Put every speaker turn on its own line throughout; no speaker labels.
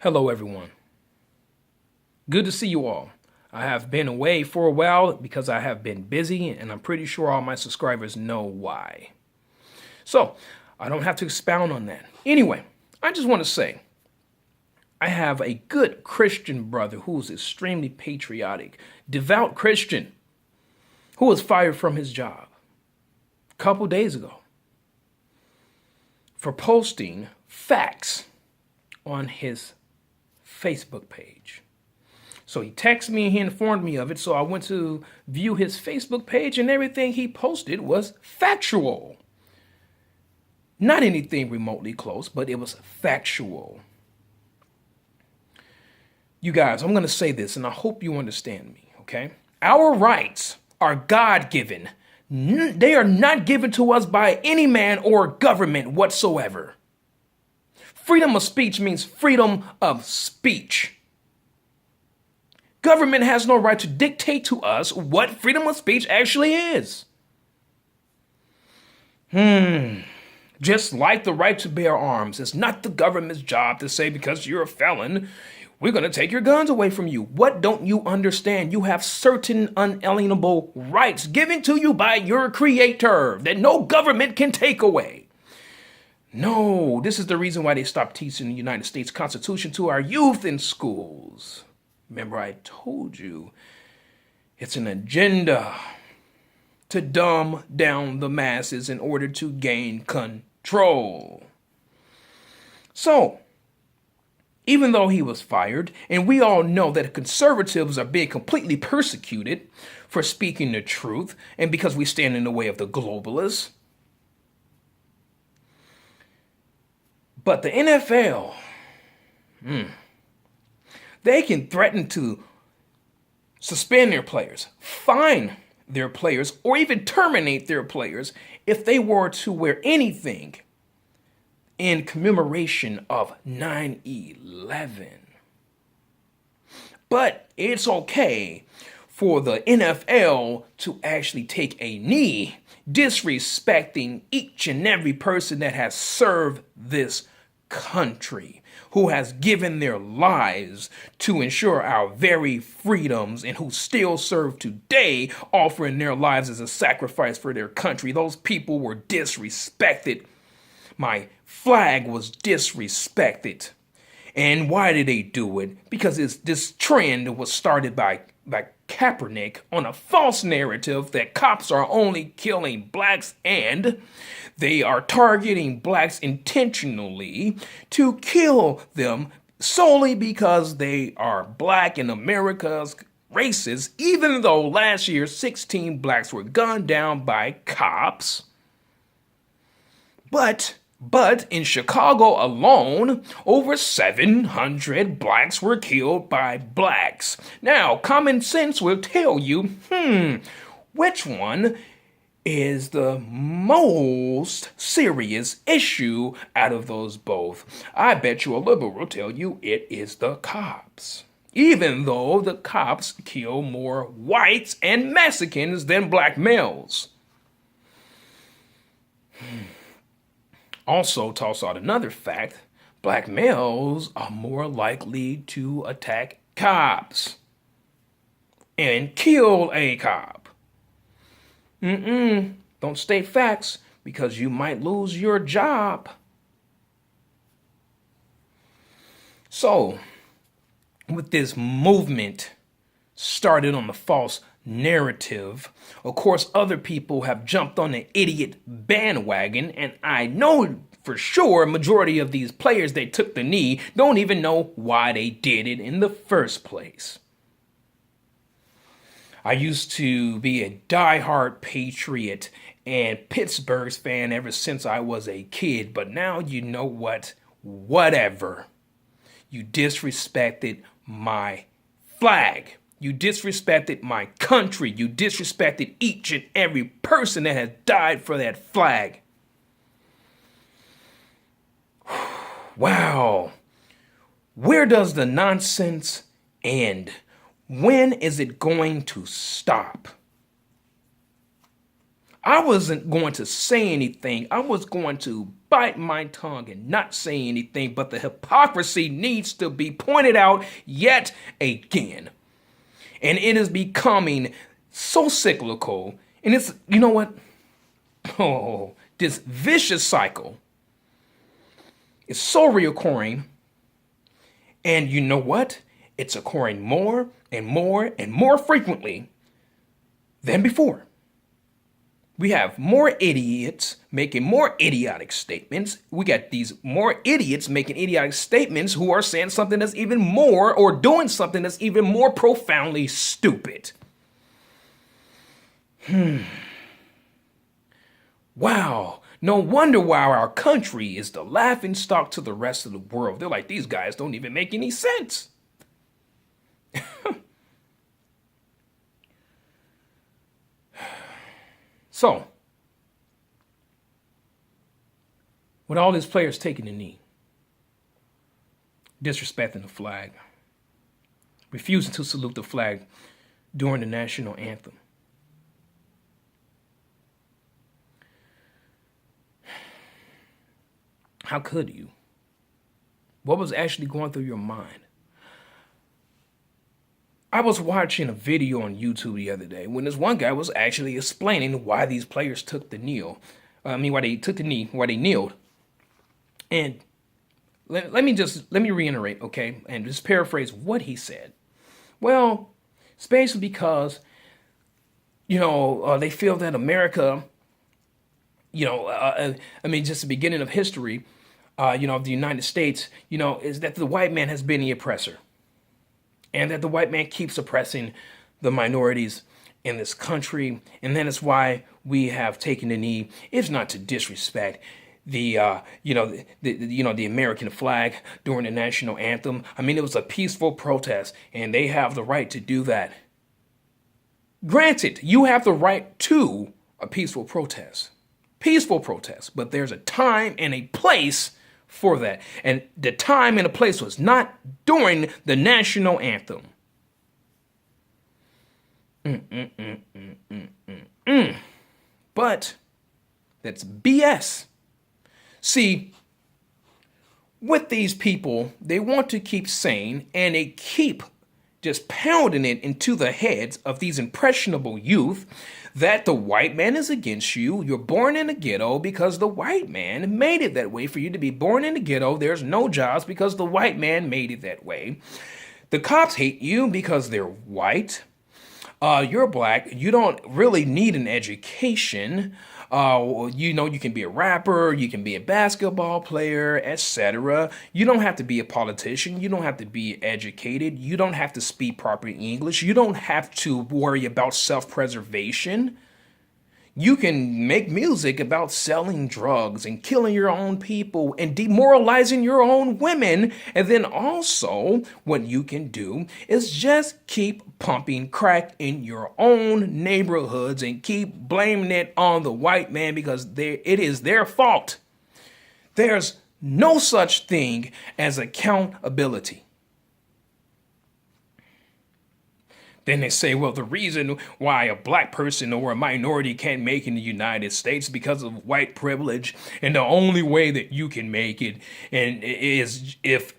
Hello, everyone. Good to see you all. I have been away for a while because I have been busy, and I'm pretty sure all my subscribers know why. So, I don't have to expound on that. Anyway, I just want to say I have a good Christian brother who is extremely patriotic, devout Christian, who was fired from his job a couple days ago for posting facts on his Facebook page. So he texted me and he informed me of it. So I went to view his Facebook page and everything he posted was factual. Not anything remotely close, but it was factual. You guys, I'm going to say this and I hope you understand me, okay? Our rights are God given. They are not given to us by any man or government whatsoever. Freedom of speech means freedom of speech. Government has no right to dictate to us what freedom of speech actually is. Just like the right to bear arms, it's not the government's job to say because you're a felon, we're going to take your guns away from you. What don't you understand? You have certain unalienable rights given to you by your creator that no government can take away. No, this is the reason why they stopped teaching the United States Constitution to our youth in schools. Remember, I told you it's an agenda to dumb down the masses in order to gain control. So, even though he was fired, and we all know that conservatives are being completely persecuted for speaking the truth, and because we stand in the way of the globalists, but the NFL, they can threaten to suspend their players, fine their players, or even terminate their players if they were to wear anything in commemoration of 9/11. But it's okay for the NFL to actually take a knee, disrespecting each and every person that has served this country, who has given their lives to ensure our very freedoms and who still serve today, offering their lives as a sacrifice for their country. Those people were disrespected. My flag was disrespected. And why did they do it? Because this trend was started by Kaepernick on a false narrative that cops are only killing blacks and they are targeting blacks intentionally to kill them solely because they are black and America's racist, even though last year 16 blacks were gunned down by cops. But in Chicago alone, over 700 blacks were killed by blacks. Now, common sense will tell you, which one is the most serious issue out of those both? I bet you a liberal will tell you it is the cops. Even though the cops kill more whites and Mexicans than black males. Also toss out another fact, black males are more likely to attack cops and kill a cop. Don't state facts because you might lose your job. So, with this movement started on the false narrative, of course, other people have jumped on the idiot bandwagon, and I know for sure a majority of these players that took the knee don't even know why they did it in the first place. I used to be a diehard Patriot and Pittsburgh's fan ever since I was a kid, but now you know what? Whatever. You disrespected my flag. You disrespected my country. You disrespected each and every person that has died for that flag. Wow. Where does the nonsense end? When is it going to stop? I wasn't going to say anything. I was going to bite my tongue and not say anything, but the hypocrisy needs to be pointed out yet again. And it is becoming so cyclical. And it's, you know what? Oh, this vicious cycle is so reoccurring. And you know what? It's occurring more and more and more frequently than before. We have more idiots making more idiotic statements. We got these more idiots making idiotic statements who are saying something that's even more, or doing something that's even more profoundly stupid. Wow. No wonder why our country is the laughing stock to the rest of the world. They're like, these guys don't even make any sense. So, with all these players taking the knee, disrespecting the flag, refusing to salute the flag during the national anthem, how could you? What was actually going through your mind? I was watching a video on YouTube the other day when this one guy was actually explaining why these players took the kneel. Why they took the knee, why they kneeled. And let me reiterate, okay, and just paraphrase what he said. Well, it's basically because, they feel that America, just the beginning of history, of the United States, is that the white man has been the oppressor. And that the white man keeps oppressing the minorities in this country. And that is why we have taken the knee. It's not to disrespect the American flag during the national anthem. I mean, it was a peaceful protest, and they have the right to do that. Granted, you have the right to a peaceful protest. But there's a time and a place for that. And the time and the place was not during the national anthem. But that's BS. See, with these people, they want to keep saying, and they keep just pounding it into the heads of these impressionable youth, that the white man is against you. You're born in the ghetto because the white man made it that way. For you to be born in the ghetto, there's no jobs because the white man made it that way. The cops hate you because they're white. You're black. You don't really need an education. You can be a rapper, you can be a basketball player, etc. You don't have to be a politician. You don't have to be educated. You don't have to speak proper English. You don't have to worry about self-preservation. You can make music about selling drugs and killing your own people and demoralizing your own women. And then also what you can do is just keep pumping crack in your own neighborhoods and keep blaming it on the white man because it is their fault. There's no such thing as accountability. Then they say, well, the reason why a black person or a minority can't make in the United States because of white privilege, and the only way that you can make it is if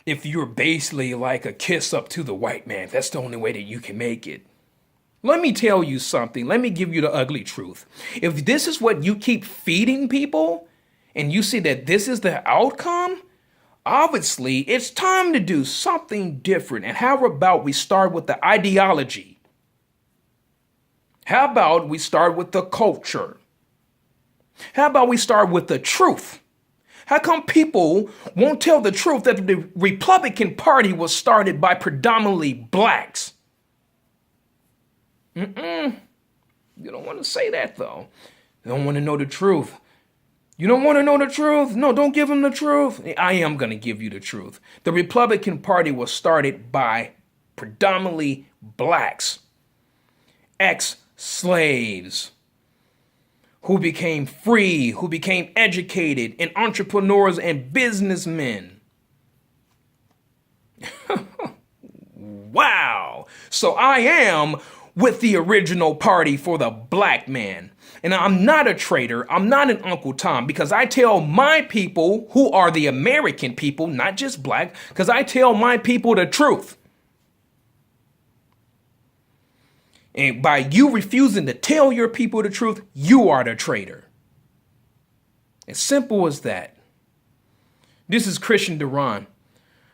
you're basically like a kiss up to the white man. That's the only way that you can make it. Let me tell you something. Let me give you the ugly truth. If this is what you keep feeding people, and you see that this is the outcome, obviously, it's time to do something different. And how about we start with the ideology? How about we start with the culture? How about we start with the truth? How come people won't tell the truth that the Republican Party was started by predominantly blacks? You don't want to say that, though. You don't want to know the truth. You don't want to know the truth? No, don't give them the truth. I am going to give you the truth. The Republican Party was started by predominantly blacks, ex-slaves, who became free, who became educated, and entrepreneurs and businessmen. Wow. So I am with the original party for the black man. And I'm not a traitor. I'm not an Uncle Tom, because I tell my people, who are the American people, not just black, because I tell my people the truth. And by you refusing to tell your people the truth, you are the traitor. As simple as that. This is Christian Duran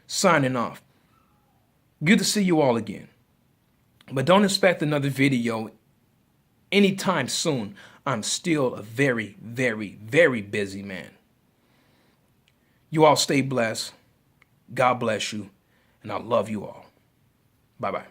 signing off. Good to see you all again. But don't expect another video anytime soon. I'm still a very, very, very busy man. You all stay blessed. God bless you. And I love you all. Bye-bye.